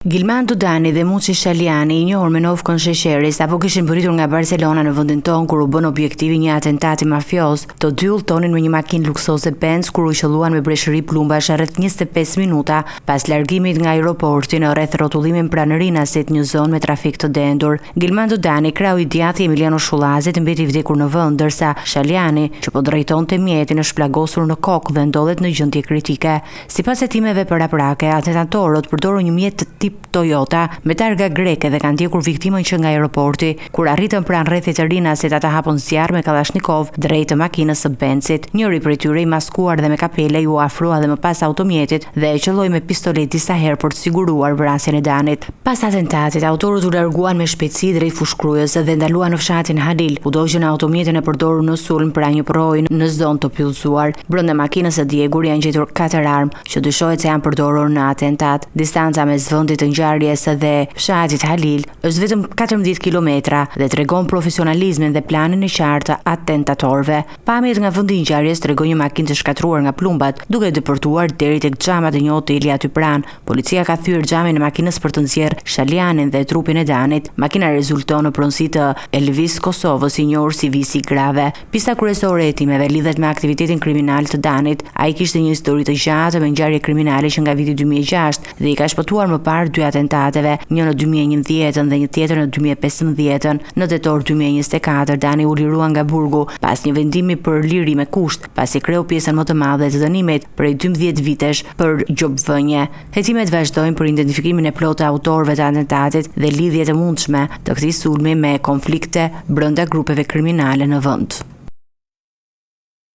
Gilman Dudani dhe Muçi Shaliani, i njohur me Novkën Sheqeri, sapo kishin bëritur nga Barcelona në vendin tonë kur u bën objektivi një atentati mafios. Të dy udhtonin me një makinë luksoze Benz kur u qelluan me breshëri plumbash rreth 25 minuta pas largimit nga aeroporti në rreth rrotullimin pranë Rinasit, një zonë me trafik të dendur. Gilman Dudani, krau i djathtë i Emiliano Shullazit, mbeti i vdekur në vend, ndërsa Shaliani, që po drejtonte mjetin, është plagosur në kokë dhe ndodhet në gjendje kritike. Sipas hetimeve paraprake, atentatorët përdorën një mjet të tip Toyota me targa greke dhe kanë ndjekur viktimën që nga aeroporti. Kur arritën pranë rrethit të Rinasit, ata hapën zjarr me Kalashnikov drejt të makinës së Benzit. Njëri prej tyre, i maskuar dhe me kapele, ju afrua dhe më pas automjetit dhe e qelloi me pistolet disa herë për të siguruar vrasjen e Danit. Pas atentatit, autorët u larguan me shpejtësi drejt fushkryes dhe ndaluan në fshatin Halil, kudo që në automjetin e përdorur në sulm pra një projë në zonë të pyllëzuar. Brenda makinës së djegur janë gjetur 4 armë që dyshohet se janë përdorur në atentat. Distanca mes vendit të ngjarjes dhe fshatit Halil është vetëm 14 kilometra dhe tregon profesionalizmin dhe planin e qartë të atentatorëve. Pamjet nga vendi i ngjarjes tregojnë një makinë të shkatruar nga plumbat, duke depërtuar deri tek xhamat e një hoteli aty pranë. Policia ka thyer xhamin e makinës për të nxjerrë Shalianin dhe trupin e Danit. Makina rezulton në pronësi të Elvis Kosovës, i njohur si visi grave. Pista kryesore e hetimeve lidhet me aktivitetin kriminal të Danit. Ai kishte një histori të gjatë me ngjarje kriminale që nga viti 2006 dhe i ka shpëtuar më parë 2 atentateve, një në 2011 dhe një tjetër në 2015. Në tetor 2024, Dani u lirua nga burgu pas një vendimi për liri me kusht, pasi kreu pjesën më të madhe të dënimit prej 12 vitesh për gjobvënje. Hetimet vazhdojnë për identifikimin e plotë të autorëve të atentatit dhe lidhjet e mundshme të këtij sulmi me konflikte brenda grupeve kriminale në vend.